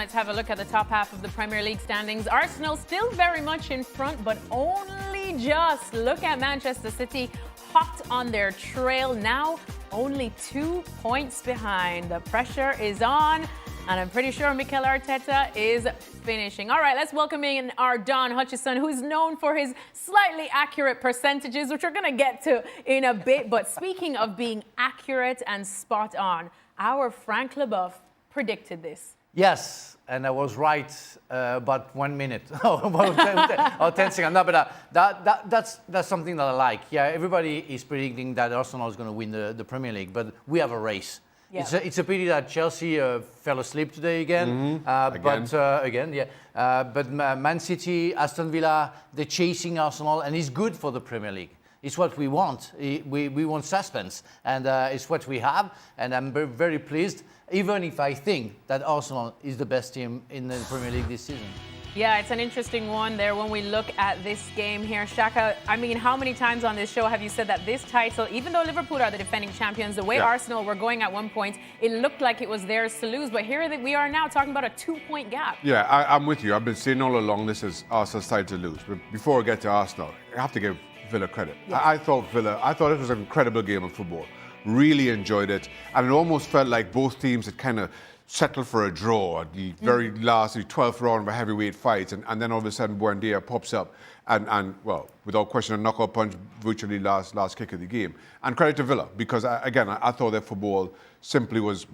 Let's have a look at the top half of the Premier League standings. Arsenal still very much in front, but only just. Look at Manchester City, hot on their trail now, only 2 points behind. The pressure is on, and I'm pretty sure Mikel Arteta is finishing. All right, let's welcome in our Don Hutchison, who's known for his slightly accurate percentages, which we're going to get to in a bit. But speaking of being accurate and spot on, our Frank Leboeuf predicted this. Yes, and I was right about 1 minute or 10 seconds. No, but that's something that I like. Yeah, everybody is predicting that Arsenal is going to win the Premier League, but we have a race. Yeah. It's a pity that Chelsea fell asleep today again. But Man City, Aston Villa, they're chasing Arsenal, and it's good for the Premier League. It's what we want. We want suspense, and it's what we have. And I'm very pleased, even if I think that Arsenal is the best team in the Premier League this season. Yeah, it's an interesting one there when we look at this game here. Saka, I mean, how many times on this show have you said that this title, even though Liverpool are the defending champions, the way Arsenal were going at one point, it looked like it was theirs to lose. But here we are now talking about a 2-point gap. Yeah, I'm with you. I've been saying all along this is Arsenal's side to lose. But before I get to Arsenal, I have to give Villa credit. Yeah. I thought it was an incredible game of football. Really enjoyed it. And it almost felt like both teams had kind of settled for a draw at the very last, the 12th round of a heavyweight fight. And then all of a sudden, Buendia pops up and well, without question, a knockout punch virtually last kick of the game. And credit to Villa, because I thought their football simply was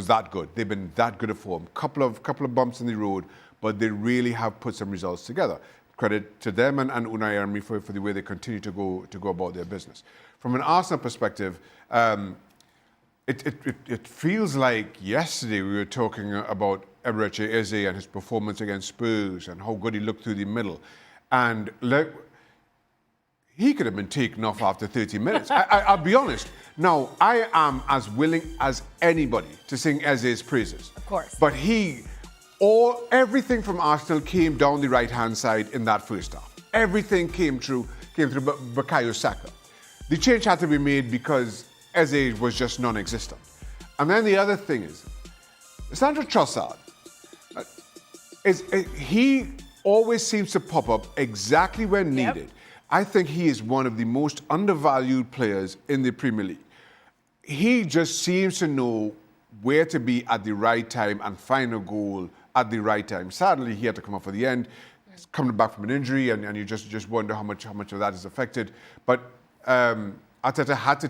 that good. They've been that good at form. Couple of bumps in the road, but they really have put some results together. Credit to them and Unai Emery for the way they continue to go about their business. From an Arsenal perspective, it feels like yesterday we were talking about Eberechi Eze and his performance against Spurs and how good he looked through the middle. And he could have been taken off after 30 minutes. I'll be honest. Now, I am as willing as anybody to sing Eze's praises. Of course. But everything from Arsenal came down the right-hand side in that first half. Everything came through Bukayo Saka. The change had to be made because Eze was just non-existent. And then the other thing is, Sandro Trossard, he always seems to pop up exactly when needed. I think he is one of the most undervalued players in the Premier League. He just seems to know where to be at the right time and find a goal at the right time. Sadly, he had to come up for the end. He's coming back from an injury, and you just wonder how much of that is affected. But Arteta had to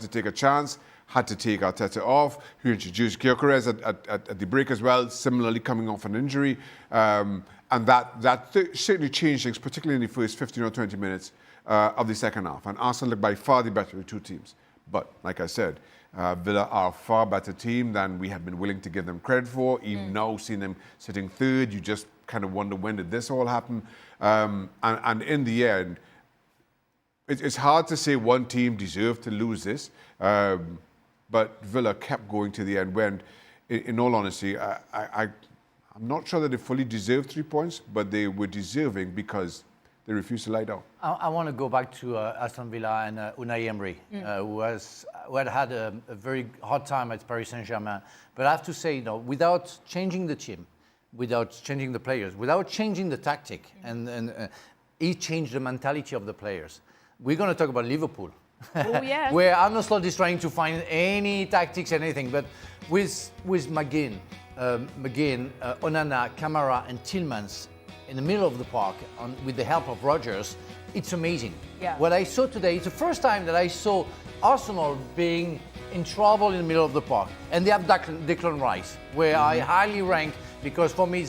take a chance, had to take Arteta off. He introduced Gyökeres at the break as well, similarly coming off an injury. And that certainly changed things, particularly in the first 15 or 20 minutes of the second half. And Arsenal looked by far the better of the two teams. But, like I said, Villa are a far better team than we have been willing to give them credit for. Even now, seeing them sitting third, you just kind of wonder, when did this all happen? And in the end, it's hard to say one team deserved to lose this, but Villa kept going to the end when, in all honesty, I'm not sure that they fully deserved 3 points, but they were deserving because they refused to lie down. I want to go back to Aston Villa and Unai Emery, who had a very hard time at Paris Saint-Germain. But I have to say, without changing the team, without changing the players, without changing the tactic, and he changed the mentality of the players. We're going to talk about Liverpool, where Arne Slot is trying to find any tactics, anything. But with McGinn, Onana, Kamara, and Tielemans in the middle of the park, with the help of Rodgers, it's amazing. Yeah. What I saw today, it's the first time that I saw Arsenal being in trouble in the middle of the park. And they have Declan Rice, where I highly rank, because for me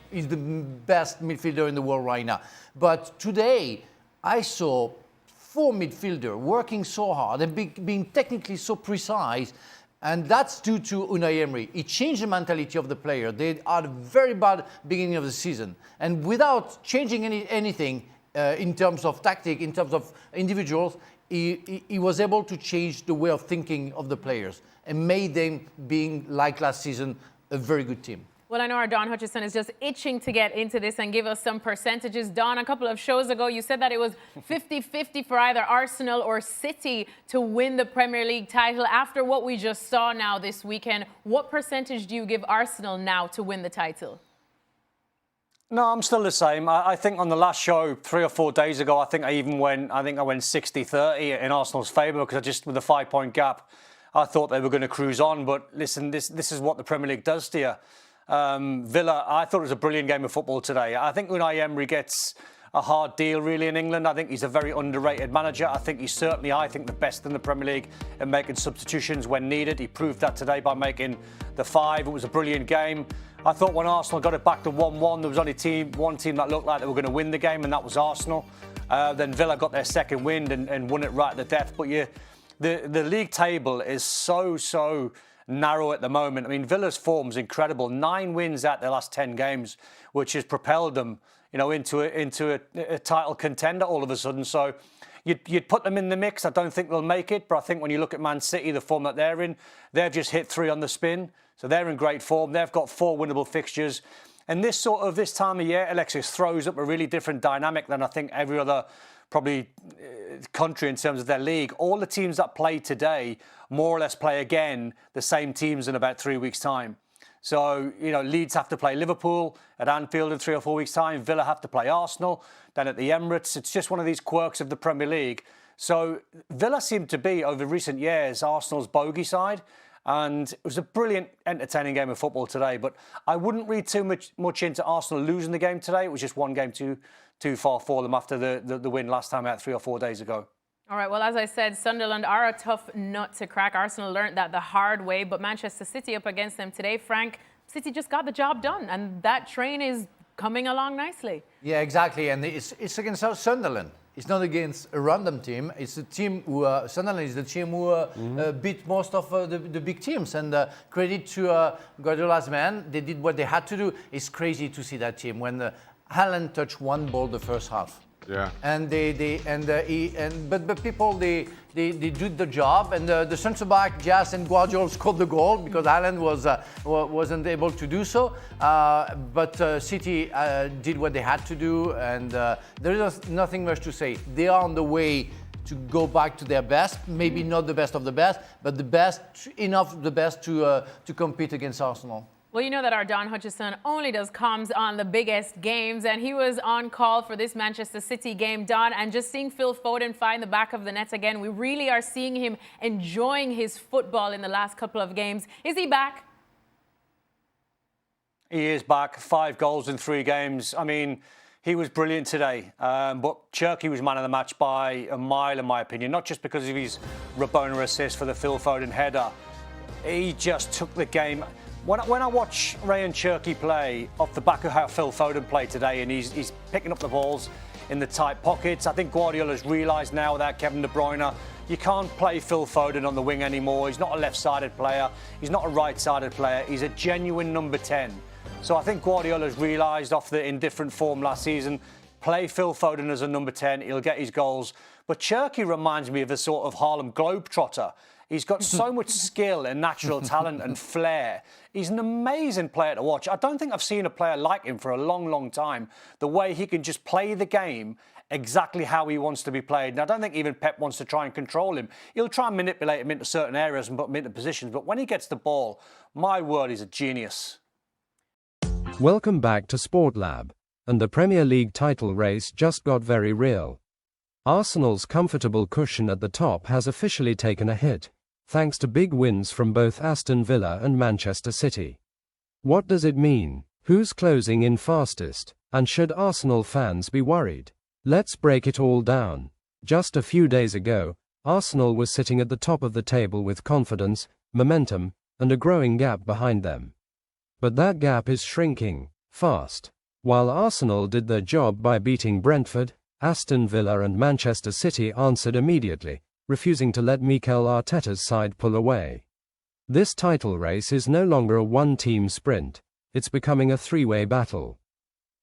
he's the best midfielder in the world right now. But today, I saw 4 midfielders working so hard and being technically so precise. And that's due to Unai Emery. He changed the mentality of the player. They had a very bad beginning of the season. And without changing anything in terms of tactic, in terms of individuals, he was able to change the way of thinking of the players and made them, being like last season, a very good team. Well, I know our Don Hutchison is just itching to get into this and give us some percentages. Don, a couple of shows ago, you said that it was 50-50 for either Arsenal or City to win the Premier League title. After what we just saw now this weekend, what percentage do you give Arsenal now to win the title? No, I'm still the same. I think on the last show, 3 or 4 days ago, I think I went 60-30 in Arsenal's favour because with a 5-point gap, I thought they were going to cruise on. But listen, this is what the Premier League does to you. Villa, I thought it was a brilliant game of football today. I think Unai Emery gets a hard deal really in England. I think he's a very underrated manager. I think he's certainly, the best in the Premier League at making substitutions when needed. He proved that today by making the 5. It was a brilliant game. I thought when Arsenal got it back to 1-1, there was only one team that looked like they were going to win the game, and that was Arsenal. Then Villa got their second wind and won it right at the death. But the league table is so narrow at the moment. I mean, Villa's form is incredible. 9 wins out their last 10 games, which has propelled them, into a title contender all of a sudden. So you'd put them in the mix. I don't think they'll make it, but I think when you look at Man City, the form that they're in, they've just hit 3 on the spin. So they're in great form. They've got 4 winnable fixtures. And this time of year, Alexis, throws up a really different dynamic than I think every other probably country in terms of their league. All the teams that play today more or less play again the same teams in about 3 weeks' time. So, Leeds have to play Liverpool at Anfield in 3 or 4 weeks' time. Villa have to play Arsenal, then at the Emirates. It's just one of these quirks of the Premier League. So Villa seem to be, over recent years, Arsenal's bogey side. And it was a brilliant, entertaining game of football today. But I wouldn't read too much into Arsenal losing the game today. It was just one game too far for them after the win last time out 3 or 4 days ago. All right, well, as I said, Sunderland are a tough nut to crack. Arsenal learned that the hard way, but Manchester City up against them today. Frank, City just got the job done, and that train is coming along nicely. Yeah, exactly, and it's against Sunderland. It's not against a random team. It's a team who, Sunderland is the team who beat most of the big teams. And credit to Guardiola's men. They did what they had to do. It's crazy to see that team when Haaland touched 1 ball the first half. Yeah. And but people they did the job, and the centre back Jas and Guardiola scored the goal because Haaland wasn't able to do so. But City did what they had to do, and there is nothing much to say. They are on the way to go back to their best. Maybe not the best of the best, but the best enough the best to compete against Arsenal. Well, you know that our Don Hutchison only does comms on the biggest games, and he was on call for this Manchester City game, Don, and just seeing Phil Foden find the back of the net again, we really are seeing him enjoying his football in the last couple of games. Is he back? He is back. 5 goals in 3 games. I mean, he was brilliant today, but Cherky was man of the match by a mile, in my opinion, not just because of his Rabona assist for the Phil Foden header. He just took the game. When I watch Ryan Cherky play off the back of how Phil Foden played today, and he's picking up the balls in the tight pockets, I think Guardiola's realised now without Kevin De Bruyne, you can't play Phil Foden on the wing anymore. He's not a left-sided player. He's not a right-sided player. He's a genuine number 10. So I think Guardiola's realised off the indifferent form last season, play Phil Foden as a number 10, he'll get his goals. But Cherky reminds me of a sort of Harlem Globetrotter. He's got so much skill and natural talent and flair. He's an amazing player to watch. I don't think I've seen a player like him for a long, long time. The way he can just play the game exactly how he wants to be played. And I don't think even Pep wants to try and control him. He'll try and manipulate him into certain areas and put him into positions. But when he gets the ball, my word, he's a genius. Welcome back to Sport Lab. And the Premier League title race just got very real. Arsenal's comfortable cushion at the top has officially taken a hit, thanks to big wins from both Aston Villa and Manchester City. What does it mean? Who's closing in fastest? And should Arsenal fans be worried? Let's break it all down. Just a few days ago, Arsenal was sitting at the top of the table with confidence, momentum, and a growing gap behind them. But that gap is shrinking fast. While Arsenal did their job by beating Brentford, Aston Villa and Manchester City answered immediately, refusing to let Mikel Arteta's side pull away. This title race is no longer a one-team sprint, it's becoming a three-way battle.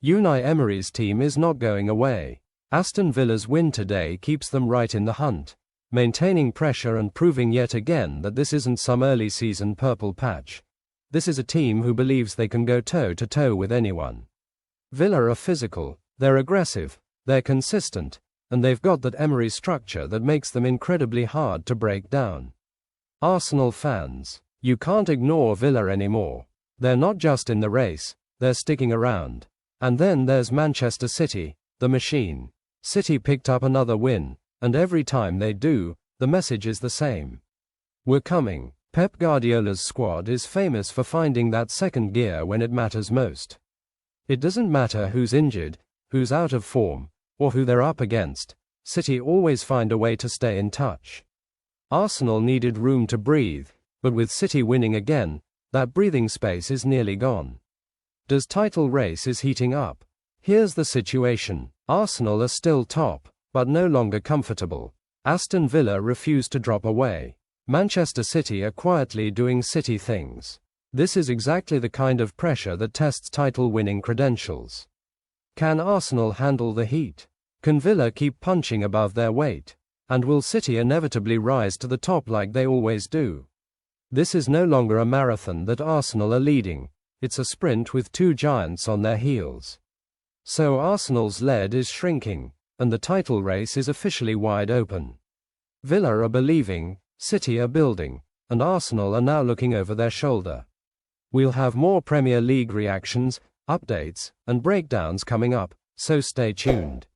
Unai Emery's team is not going away. Aston Villa's win today keeps them right in the hunt, maintaining pressure and proving yet again that this isn't some early season purple patch. This is a team who believes they can go toe-to-toe with anyone. Villa are physical, they're aggressive, they're consistent, and they've got that Emery structure that makes them incredibly hard to break down. Arsenal fans, you can't ignore Villa anymore. They're not just in the race, they're sticking around. And then there's Manchester City, the machine. City picked up another win, and every time they do, the message is the same. We're coming. Pep Guardiola's squad is famous for finding that second gear when it matters most. It doesn't matter who's injured, who's out of form, or who they're up against, City always find a way to stay in touch. Arsenal needed room to breathe, but with City winning again, that breathing space is nearly gone. Does title race is heating up? Here's the situation. Arsenal are still top, but no longer comfortable. Aston Villa refuse to drop away. Manchester City are quietly doing City things. This is exactly the kind of pressure that tests title-winning credentials. Can Arsenal handle the heat? Can Villa keep punching above their weight? And will City inevitably rise to the top like they always do? This is no longer a marathon that Arsenal are leading, it's a sprint with two giants on their heels. So Arsenal's lead is shrinking, and the title race is officially wide open. Villa are believing, City are building, and Arsenal are now looking over their shoulder. We'll have more Premier League reactions, updates, and breakdowns coming up, so stay tuned.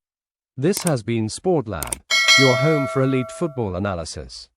This has been SportLab, your home for elite football analysis.